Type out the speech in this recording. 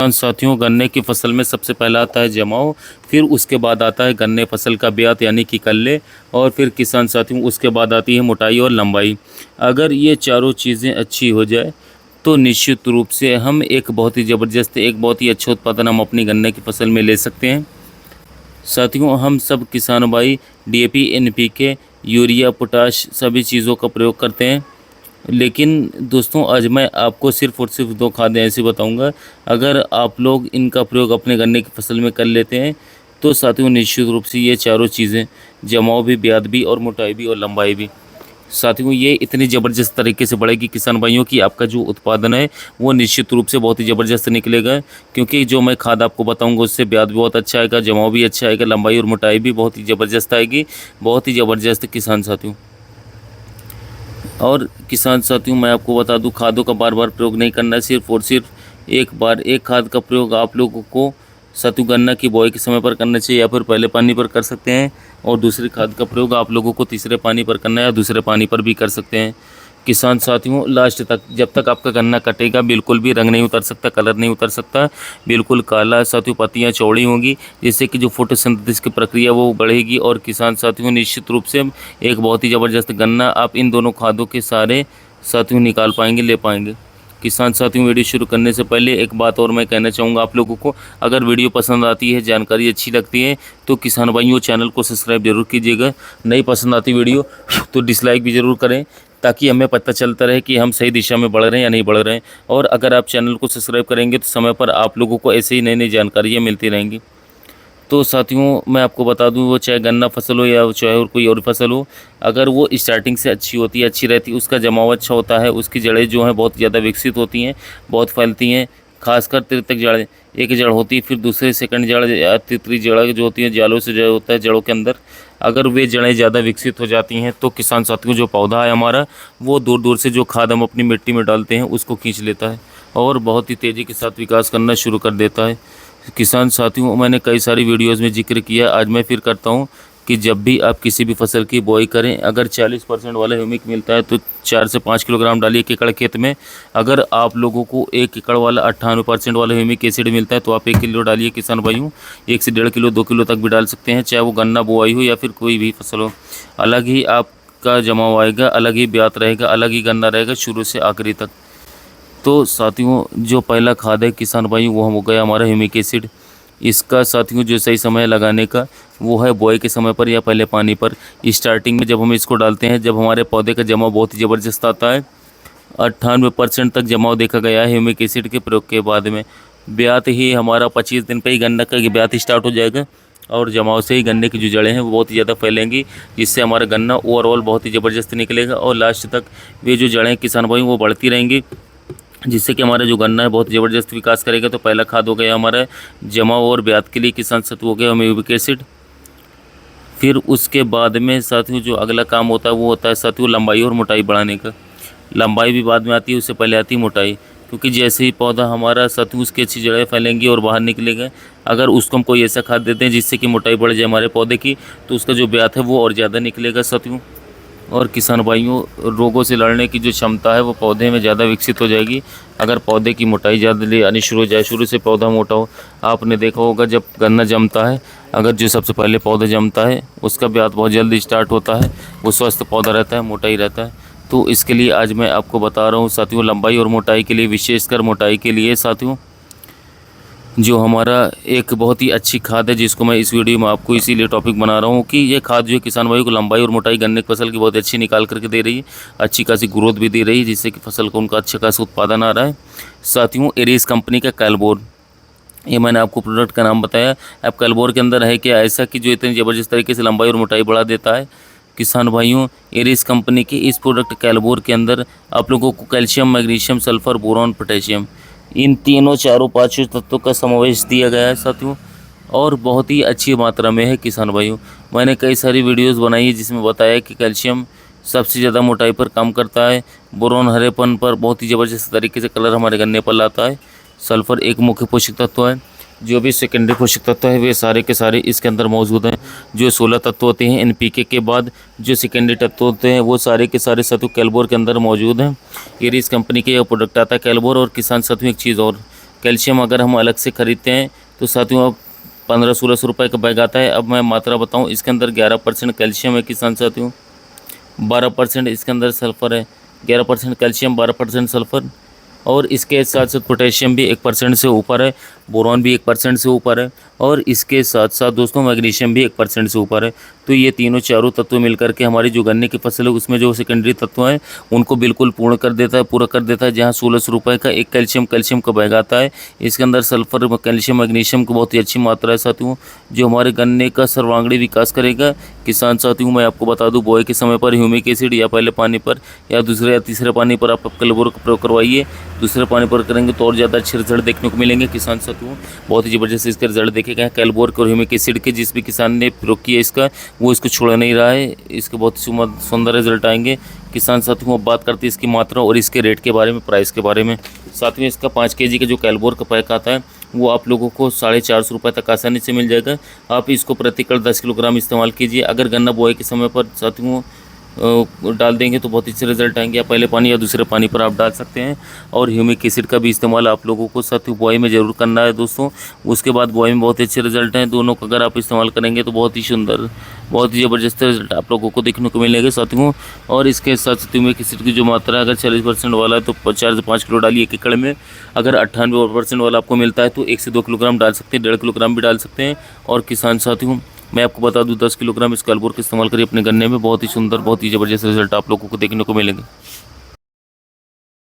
किसान साथियों, गन्ने की फसल में सबसे पहला आता है जमाव, फिर उसके बाद आता है गन्ने फसल का ब्यात यानी कि कल्ले, और फिर किसान साथियों उसके बाद आती है मोटाई और लंबाई। अगर ये चारों चीज़ें अच्छी हो जाए तो निश्चित रूप से हम एक बहुत ही ज़बरदस्त, एक बहुत ही अच्छा उत्पादन हम अपनी गन्ने की फसल में ले सकते हैं। साथियों, हम सब किसान भाई डीएपी, एनपीके, यूरिया, पोटाश सभी चीज़ों का प्रयोग करते हैं, लेकिन दोस्तों आज मैं आपको सिर्फ़ और सिर्फ 2 खादें ऐसी बताऊंगा। अगर आप लोग इनका प्रयोग अपने गन्ने की फसल में कर लेते हैं तो साथियों निश्चित रूप से ये चारों चीज़ें, जमाव भी, ब्यात भी और मोटाई भी और लंबाई भी, साथियों ये इतनी ज़बरदस्त तरीके से बढ़ेगी किसान भाइयों की आपका जो उत्पादन है वो निश्चित रूप से बहुत ही ज़बरदस्त निकलेगा। क्योंकि जो मैं खाद आपको बताऊंगा उससे ब्याज भी बहुत अच्छा आएगा, जमाव भी अच्छा आएगा, लंबाई और मोटाई भी बहुत ही ज़बरदस्त आएगी, बहुत ही ज़बरदस्त किसान साथियों। और किसान साथियों मैं आपको बता दूं, खादों का बार बार प्रयोग नहीं करना है, सिर्फ और सिर्फ एक बार एक खाद का प्रयोग आप लोगों को साथियों गन्ना की बुआई के समय पर करना चाहिए, या फिर पहले पानी पर कर सकते हैं, और दूसरी खाद का प्रयोग आप लोगों को तीसरे पानी पर करना है या दूसरे पानी पर भी कर सकते हैं। किसान साथियों लास्ट तक, जब तक आपका गन्ना कटेगा बिल्कुल भी रंग नहीं उतर सकता, कलर नहीं उतर सकता, बिल्कुल काला साथियों, पत्तियां चौड़ी होंगी, जिससे कि जो फोटोसिंथेसिस की प्रक्रिया वो बढ़ेगी। और किसान साथियों निश्चित रूप से एक बहुत ही ज़बरदस्त गन्ना आप इन दोनों खादों के सारे साथियों निकाल पाएंगे, ले पाएंगे। किसान साथियों वीडियो शुरू करने से पहले एक बात और मैं कहना चाहूँगा आप लोगों को, अगर वीडियो पसंद आती है, जानकारी अच्छी लगती है तो किसान भाइयों चैनल को सब्सक्राइब जरूर कीजिएगा। नहीं पसंद आती वीडियो तो डिसलाइक भी ज़रूर करें, ताकि हमें पता चलता रहे कि हम सही दिशा में बढ़ रहे हैं या नहीं बढ़ रहे हैं। और अगर आप चैनल को सब्सक्राइब करेंगे तो समय पर आप लोगों को ऐसे ही नई नई जानकारियाँ मिलती रहेंगी। तो साथियों मैं आपको बता दूं, वो चाहे गन्ना फसल हो या चाहे और कोई और फसल हो, अगर वो स्टार्टिंग से अच्छी होती है, अच्छी रहती है, उसका जमाव अच्छा होता है, उसकी जड़ें जो हैं बहुत ज़्यादा विकसित होती हैं, बहुत फैलती हैं, खासकर तृतीयक जड़ें, एक जड़ होती है, फिर दूसरे सेकंड जड़ या तीसरी जड़ जो होती है, जालों से जो होता है जड़ों के अंदर, अगर वे जड़ें ज़्यादा विकसित हो जाती हैं तो किसान साथियों जो पौधा है हमारा वो दूर दूर से जो खाद हम अपनी मिट्टी में डालते हैं उसको खींच लेता है और बहुत ही तेज़ी के साथ विकास करना शुरू कर देता है। किसान साथियों मैंने कई सारी वीडियोज़ में जिक्र किया, आज मैं फिर करता हूँ कि जब भी आप किसी भी फसल की बुआई करें, अगर 40% वाला ह्यूमिक मिलता है तो 4 से 5 किलोग्राम डालिए 1 एकड़ खेत में। अगर आप लोगों को 1 एकड़ वाला 98% वाला ह्यूमिक एसिड मिलता है तो आप 1 किलो डालिए किसान भाइयों, 1 से 1.5 किलो 2 किलो तक भी डाल सकते हैं, चाहे वो गन्ना बुआई हो या फिर कोई भी फसल हो। अलग ही आपका जमाव आएगा, अलग ही ब्यात रहेगा, अलग ही गन्ना रहेगा शुरू से आखिरी तक। तो साथियों जो पहला खाद है किसान भाई वो हो गया हमारा ह्यूमिक एसिड। इसका साथियों जो सही समय लगाने का वो है बुआई के समय पर या पहले पानी पर। स्टार्टिंग में जब हम इसको डालते हैं, जब हमारे पौधे का जमाव बहुत ही ज़बरदस्त आता है, 98% तक जमाव देखा गया है ह्यूमिक एसिड के प्रयोग के बाद में। ब्यात ही हमारा 25 दिन पर ही गन्ना का ब्यात स्टार्ट हो जाएगा और जमाव से ही गन्ने की जो जड़ें हैं वो बहुत ही ज़्यादा फैलेंगी, जिससे हमारा गन्ना ओवरऑल बहुत ही ज़बरदस्त निकलेगा और लास्ट तक वे जो जड़ें किसान भाई वो बढ़ती रहेंगी, जिससे कि हमारा जो गन्ना है बहुत ज़बरदस्त विकास करेगा। तो पहला खाद हो गया हमारा जमाव और ब्यात के लिए किसान सत्व हो गया ह्यूमिक एसिड। फिर उसके बाद में साथियों जो अगला काम होता है वो होता है साथियों लंबाई और मोटाई बढ़ाने का। लंबाई भी बाद में आती है, उससे पहले आती है मोटाई, क्योंकि जैसे ही पौधा हमारा साथियों उसकी अच्छी जड़ें फैलेंगी और बाहर निकलेगा, अगर उसको हम कोई ऐसा खाद देते हैं जिससे कि मोटाई बढ़ जाए हमारे पौधे की, तो उसका जो ब्यात है वो और ज़्यादा निकलेगा साथियों। और किसान भाइयों रोगों से लड़ने की जो क्षमता है वो पौधे में ज़्यादा विकसित हो जाएगी, अगर पौधे की मोटाई ज़्यादा ले आनी शुरू हो जाए, शुरू से पौधा मोटा हो। आपने देखा होगा जब गन्ना जमता है, अगर जो सबसे पहले पौधा जमता है उसका ब्यात बहुत जल्दी स्टार्ट होता है, वो स्वस्थ पौधा रहता है, मोटा ही रहता है। तो इसके लिए आज मैं आपको बता रहा हूँ साथियों लंबाई और मोटाई के लिए, विशेषकर मोटाई के लिए साथियों, जो हमारा एक बहुत ही अच्छी खाद है जिसको मैं इस वीडियो में आपको इसीलिए टॉपिक बना रहा हूँ कि ये खाद जो है किसान भाइयों को लंबाई और मोटाई गन्ने की फसल की बहुत अच्छी निकाल करके दे रही है, अच्छी खासी ग्रोथ भी दे रही है, जिससे कि फसल को उनका अच्छा खासा उत्पादन आ रहा है। साथियों एरिस कंपनी का कैलबोर, ये मैंने आपको प्रोडक्ट का नाम बताया। अब कैलबोर के अंदर है क्या ऐसा कि जो इतनी ज़बरदस्त तरीके से लंबाई और मोटाई बढ़ा देता है। किसान भाइयों एरिस कंपनी के इस प्रोडक्ट कैलबोर के अंदर आप लोगों को calcium, magnesium, sulphur, boron, potassium, इन तीनों चारों पांचों तत्वों का समावेश दिया गया है साथियों, और बहुत ही अच्छी मात्रा में है किसान भाइयों। मैंने कई सारी वीडियोस बनाई है जिसमें बताया कि कैल्शियम सबसे ज़्यादा मोटाई पर काम करता है, बोरॉन हरेपन पर बहुत ही ज़बरदस्त तरीके से कलर हमारे गन्ने पर लाता है, सल्फर एक मुख्य पोषक तत्व है, जो भी सेकेंडरी पोषक तत्व है वे सारे के सारे इसके अंदर मौजूद हैं। जो 16 तत्व होते हैं एनपीके के बाद जो सेकेंडरी तत्व होते हैं वो सारे के सारे साथियों कैलबोर के अंदर मौजूद हैं। एरिस कंपनी के यह प्रोडक्ट आता है कैलबोर। और किसान साथियों एक चीज़ और, कैल्शियम अगर हम अलग से ख़रीदते हैं तो साथियों 1500-1600 रुपये का बैग आता है। अब मैं मात्रा बताऊं, इसके अंदर 11% कैल्शियम है किसान साथियों, 12% इसके अंदर सल्फ़र है, 11% कैल्शियम 12% सल्फ़र, और इसके साथ साथ पोटेशियम भी 1% से ऊपर है, बोरॉन भी 1% से ऊपर है, और इसके साथ साथ दोस्तों मैग्नीशियम भी 1% से ऊपर है। तो ये तीनों चारों तत्व मिलकर के हमारी जो गन्ने की फसल है उसमें जो सेकेंडरी तत्व हैं उनको बिल्कुल पूर्ण कर देता है, पूरा कर देता है। जहाँ 1600 रुपये का एक कैल्शियम का बैग आता है, इसके अंदर सल्फर, कैल्शियम, मैग्नीशियम की बहुत ही अच्छी मात्रा है साथियों, जो हमारे गन्ने का सर्वांगीण विकास करेगा। किसान साथियों मैं आपको बता दूं, बोए के समय पर ह्यूमिक एसिड या पहले पानी पर या दूसरे या तीसरे पानी पर आप कैलबोर का प्रयोग करवाइए। दूसरे पानी पर करेंगे तो और ज़्यादा अच्छे रिजल्ट देखने को मिलेंगे किसान साथियों, बहुत ही ज़बरदस्त इसके रिजल्ट देखे गए हैं कैलबोर के और ह्यूमिक एसिड के। जिस भी किसान ने प्रयोग किया इसका वो इसको छोड़ नहीं रहा है, इसके बहुत ही सुंदर रिजल्ट आएंगे किसान साथियों। अब बात करते हैं इसकी मात्रा और इसके रेट के बारे में, प्राइस के बारे में। साथियों इसका 5 kg का जो कैलबोर का पैक आता है वो आप लोगों को 450 रुपये तक आसानी से मिल जाएगा। आप इसको प्रति एकड़ 10 किलोग्राम इस्तेमाल कीजिए। अगर गन्ना बुआई के समय पर साथियों डाल देंगे तो बहुत अच्छे रिजल्ट आएंगे। या पहले पानी या दूसरे पानी पर आप डाल सकते हैं। और ह्यूमिक एसिड का भी इस्तेमाल आप लोगों को साथियों बुआई में ज़रूर करना है दोस्तों। उसके बाद बुआई में बहुत अच्छे रिजल्ट हैं, दोनों का अगर आप इस्तेमाल करेंगे तो बहुत ही सुंदर, बहुत ही ज़बरदस्त रिजल्ट आप लोगों को देखने को मिलेंगे साथियों। और इसके साथ साथ ह्यूमिक एसिड की जो मात्रा है, अगर 40% वाला है तो 4 से 5 किलो डालिए 1 एकड़ में। अगर 98% वाला आपको मिलता है तो 1 से 2 किलोग्राम डाल सकते हैं, 1.5 किलोग्राम भी डाल सकते हैं। और किसान साथियों मैं आपको बता दूं 10 किलोग्राम इस कैलबोर का इस्तेमाल करिए अपने गन्ने में, बहुत ही सुंदर, बहुत ही ज़बरदस्त रिजल्ट आप लोगों को देखने को मिलेंगे।